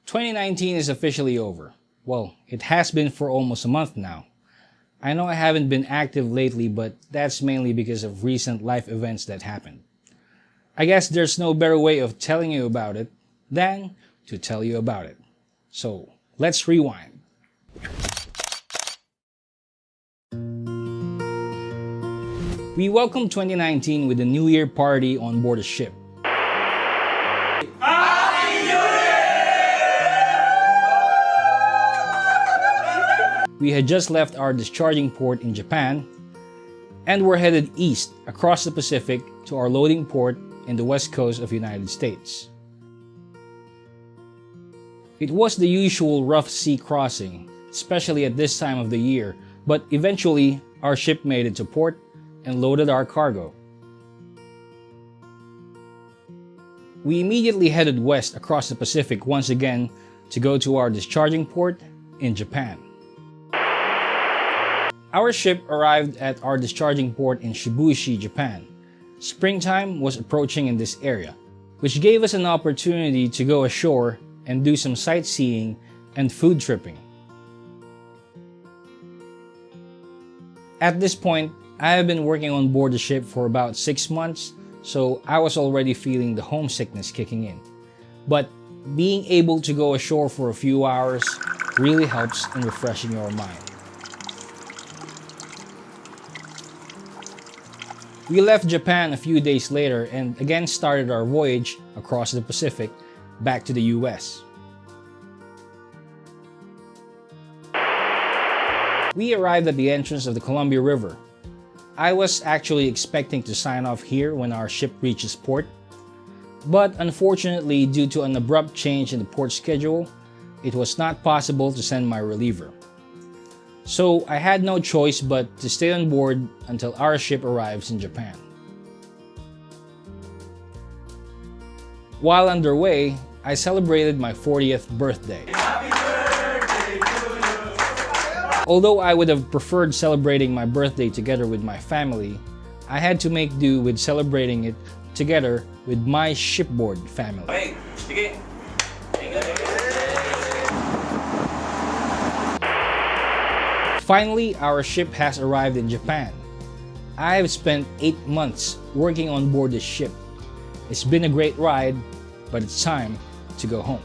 2019 is officially over. Well, it has been for almost a month now. I know I haven't been active lately, but that's mainly because of recent life events that happened. I guess there's no better way of telling you about it than to tell you about it. So, let's rewind. We welcome 2019 with a New Year party on board a ship. We had just left our discharging port in Japan and were headed east across the Pacific to our loading port in the west coast of the United States. It was the usual rough sea crossing, especially at this time of the year, but eventually our ship made it to port and loaded our cargo. We immediately headed west across the Pacific once again to go to our discharging port in Japan. Our ship arrived at our discharging port in Shibuya, Japan. Springtime was approaching in this area, which gave us an opportunity to go ashore and do some sightseeing and food tripping. At this point, I have been working on board the ship for about 6 months, so I was already feeling the homesickness kicking in. But being able to go ashore for a few hours really helps in refreshing your mind. We left Japan a few days later and again started our voyage across the Pacific back to the US. We arrived at the entrance of the Columbia River. I was actually expecting to sign off here when our ship reaches port, but unfortunately, due to an abrupt change in the port schedule, it was not possible to send my reliever. So I had no choice but to stay on board until our ship arrives in Japan. While underway, I celebrated my 40th birthday. Happy birthday to you! Although I would have preferred celebrating my birthday together with my family, I had to make do with celebrating it together with my shipboard family. Hey, sige. Finally, our ship has arrived in Japan. I have spent 8 months working on board this ship. It's been a great ride, but it's time to go home.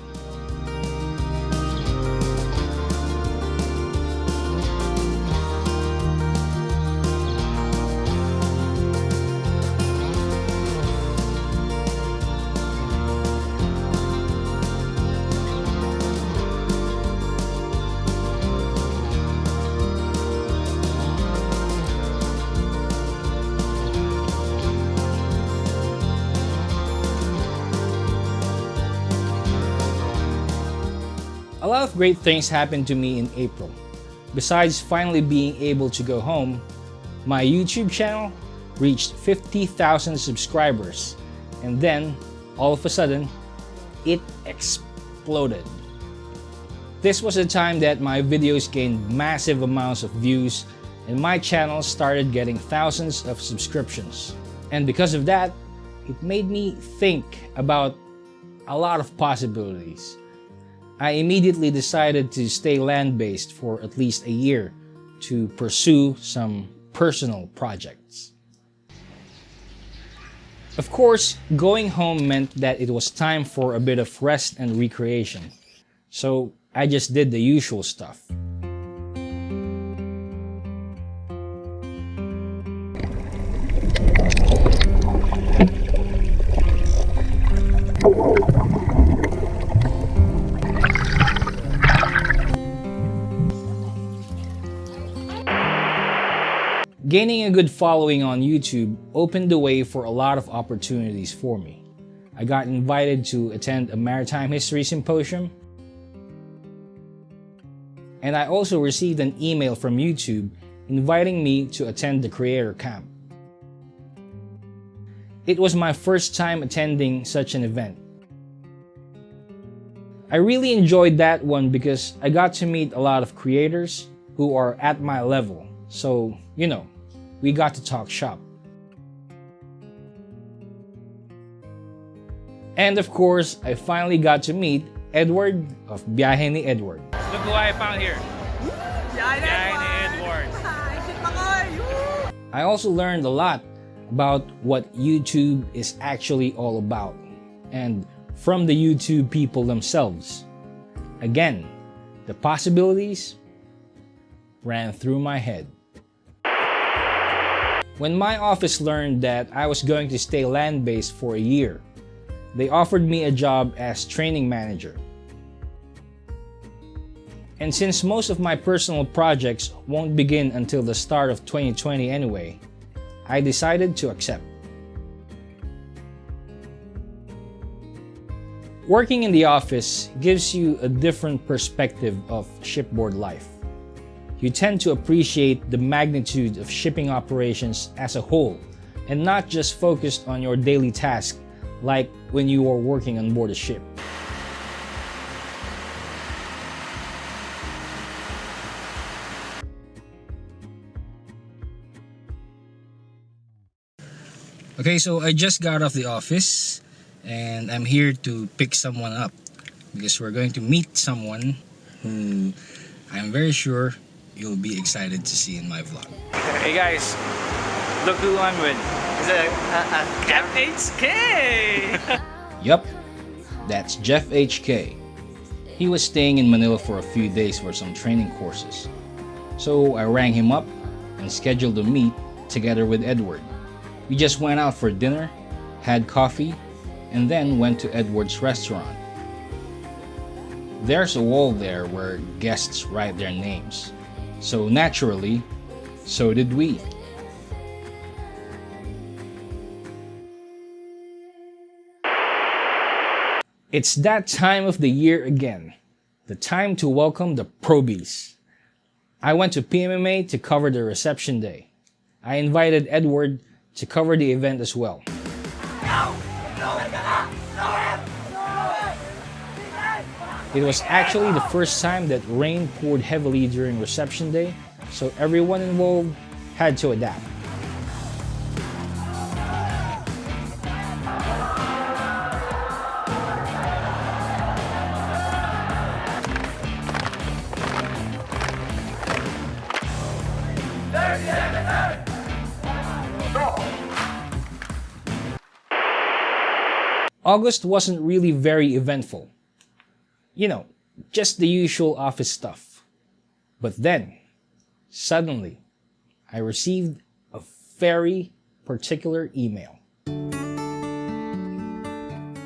A lot of great things happened to me in April. Besides finally being able to go home, my YouTube channel reached 50,000 subscribers, and then, all of a sudden, it exploded. This was the time that my videos gained massive amounts of views and my channel started getting thousands of subscriptions. And because of that, it made me think about a lot of possibilities. I immediately decided to stay land-based for at least a year to pursue some personal projects. Of course, going home meant that it was time for a bit of rest and recreation, so I just did the usual stuff. Gaining a good following on YouTube opened the way for a lot of opportunities for me. I got invited to attend a maritime history symposium, and I also received an email from YouTube inviting me to attend the creator camp. It was my first time attending such an event. I really enjoyed that one because I got to meet a lot of creators who are at my level, so, you know, we got to talk shop. And of course, I finally got to meet Edward of Biyahe ni Edward. Look who I found here. Biyahe ni Edward. I also learned a lot about what YouTube is actually all about, and from the YouTube people themselves. Again, the possibilities ran through my head. When my office learned that I was going to stay land-based for a year, they offered me a job as training manager. And since most of my personal projects won't begin until the start of 2020 anyway, I decided to accept. Working in the office gives you a different perspective of shipboard life. You tend to appreciate the magnitude of shipping operations as a whole and not just focused on your daily task like when you are working on board a ship. Okay, so I just got off the office and I'm here to pick someone up because we're going to meet someone who I'm very sure you'll be excited to see in my vlog. Hey guys, look who I'm with. Is it Jeff HK? Yup, that's Jeff HK. He was staying in Manila for a few days for some training courses. So I rang him up and scheduled a meet together with Edward. We just went out for dinner, had coffee, and then went to Edward's restaurant. There's a wall there where guests write their names. So naturally, so did we. It's that time of the year again. The time to welcome the probies. I went to PMMA to cover the reception day. I invited Edward to cover the event as well. It was actually the first time that rain poured heavily during reception day, so everyone involved had to adapt. August wasn't really very eventful. You know, just the usual office stuff. But then, suddenly, I received a very particular email.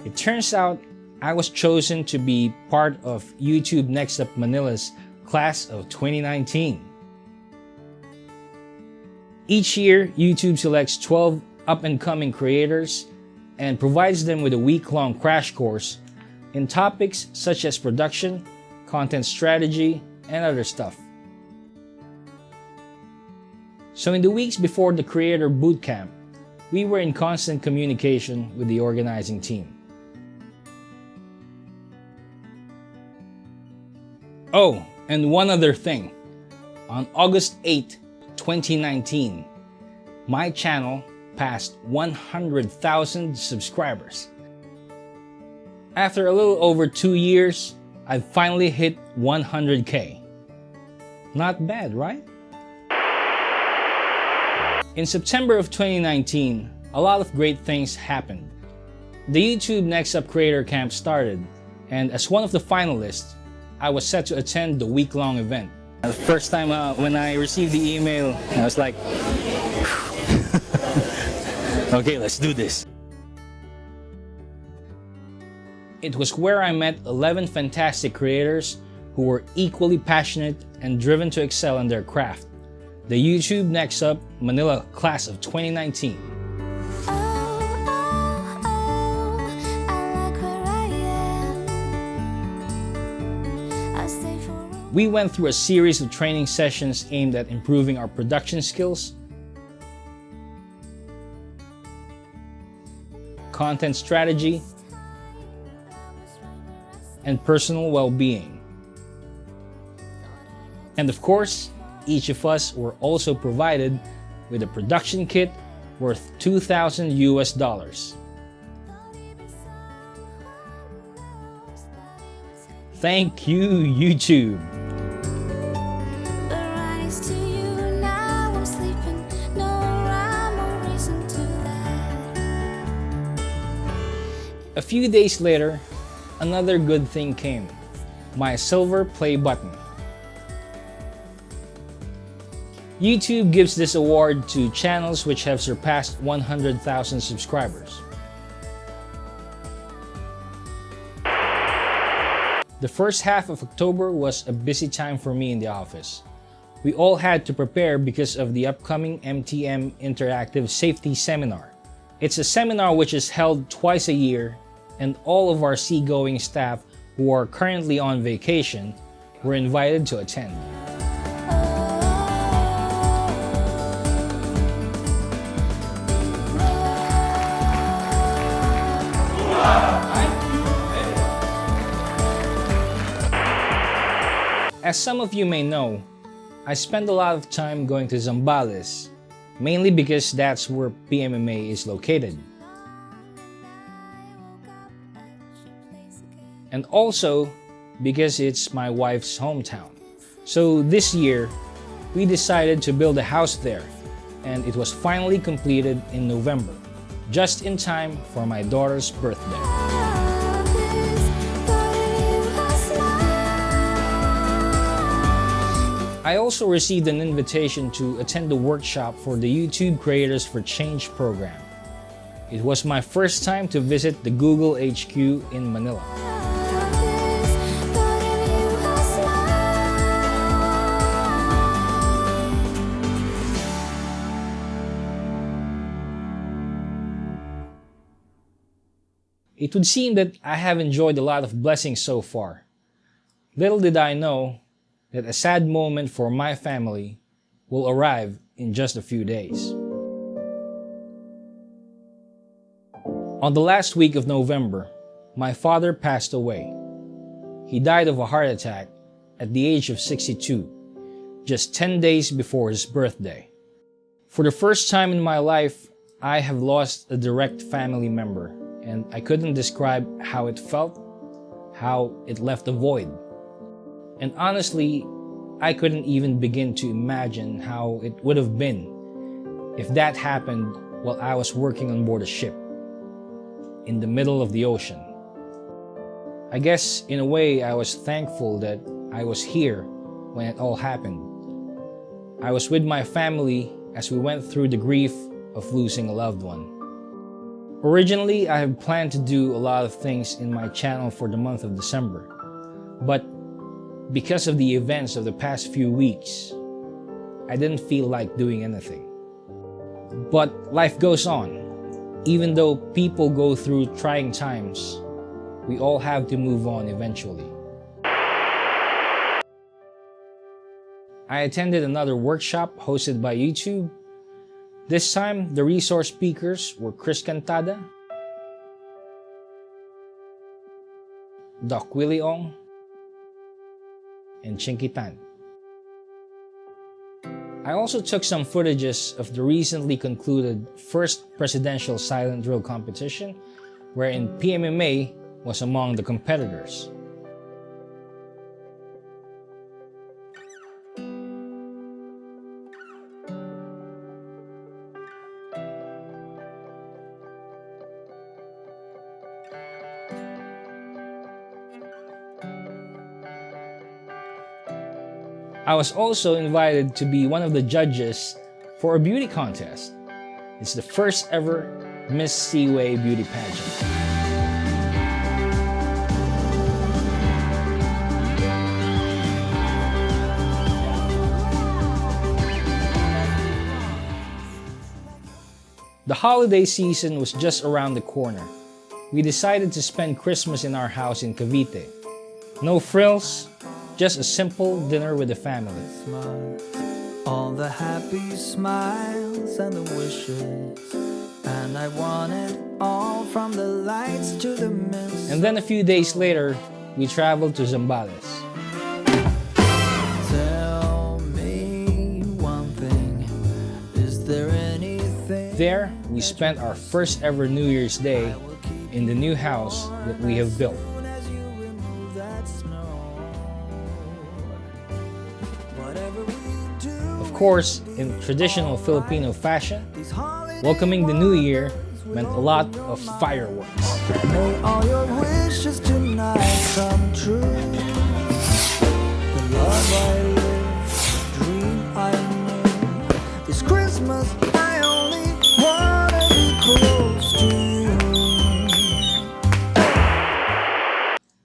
It turns out I was chosen to be part of YouTube Nextup Manila's class of 2019. Each year, YouTube selects 12 up-and-coming creators and provides them with a week-long crash course in topics such as production, content strategy, and other stuff. So in the weeks before the Creator Bootcamp, we were in constant communication with the organizing team. Oh, and one other thing. On August 8, 2019, my channel passed 100,000 subscribers. After a little over 2 years, I finally hit 100K. Not bad, right? In September of 2019, a lot of great things happened. The YouTube Nextup Creator Camp started, and as one of the finalists, I was set to attend the week-long event. The first time when I received the email, I was like, okay, let's do this. It was where I met 11 fantastic creators who were equally passionate and driven to excel in their craft. The YouTube Nextup Manila Class of 2019. We went through a series of training sessions aimed at improving our production skills, content strategy, and personal well-being. And of course, each of us were also provided with a production kit worth $2,000 US. Thank you, YouTube. The rise to you now, I'm sleeping. No rhyme or reason to that. A few days later, another good thing came. My silver play button. YouTube gives this award to channels which have surpassed 100,000 subscribers. The first half of October was a busy time for me in the office. We all had to prepare because of the upcoming MTM Interactive Safety Seminar. It's a seminar which is held twice a year, and all of our seagoing staff who are currently on vacation were invited to attend. As some of you may know, I spend a lot of time going to Zambales, mainly because that's where PMMA is located. And also because it's my wife's hometown. So this year, we decided to build a house there, and it was finally completed in November, just in time for my daughter's birthday. I also received an invitation to attend the workshop for the YouTube Creators for Change program. It was my first time to visit the Google HQ in Manila. It would seem that I have enjoyed a lot of blessings so far. Little did I know that a sad moment for my family will arrive in just a few days. On the last week of November, my father passed away. He died of a heart attack at the age of 62, just 10 days before his birthday. For the first time in my life, I have lost a direct family member, and I couldn't describe how it felt, how it left a void. And honestly, I couldn't even begin to imagine how it would have been if that happened while I was working on board a ship in the middle of the ocean. I guess in a way I was thankful that I was here when it all happened. I was with my family as we went through the grief of losing a loved one. Originally, I had planned to do a lot of things in my channel for the month of December, but because of the events of the past few weeks, I didn't feel like doing anything. But life goes on. Even though people go through trying times, we all have to move on eventually. I attended another workshop hosted by YouTube. This time, the resource speakers were Chris Cantada, Doc Willie Ong, and Chinky Tan. I also took some footages of the recently concluded first presidential silent drill competition, wherein PMMA was among the competitors. I was also invited to be one of the judges for a beauty contest. It's the first ever Miss Seaway beauty pageant. The holiday season was just around the corner. We decided to spend Christmas in our house in Cavite. No frills, just a simple dinner with the family. All the happy smiles and the wishes, and I want it all from the lights to the mist. And then a few days later, we traveled to Zambales. Tell me one thing, is there anything? There, we spent our first ever New Year's Day in the new house that we have built. As you remove that smell, Of course, in traditional Filipino fashion, welcoming the new year meant a lot of fireworks. May all your wishes tonight come true. The love I live, dream I knew. This Christmas I only wanna be close to you.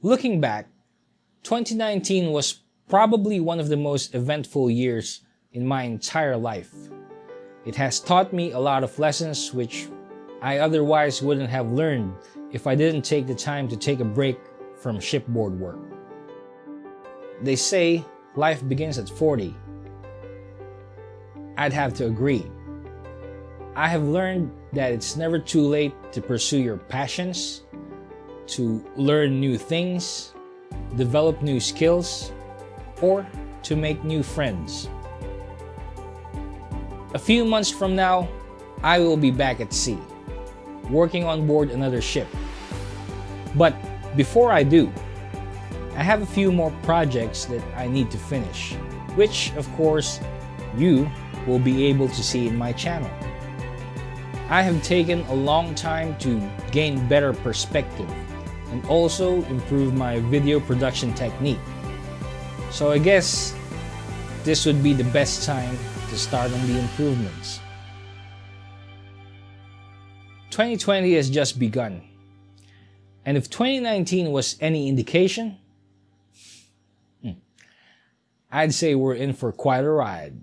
Looking back, 2019 was probably one of the most eventful years in my entire life. It has taught me a lot of lessons which I otherwise wouldn't have learned if I didn't take the time to take a break from shipboard work. They say life begins at 40. I'd have to agree. I have learned that it's never too late to pursue your passions, to learn new things, develop new skills, or to make new friends. A few months from now, I will be back at sea, working on board another ship. But before I do, I have a few more projects that I need to finish, which of course you will be able to see in my channel. I have taken a long time to gain better perspective and also improve my video production technique. So I guess this would be the best time to start on the improvements. 2020 has just begun. And if 2019 was any indication, I'd say we're in for quite a ride.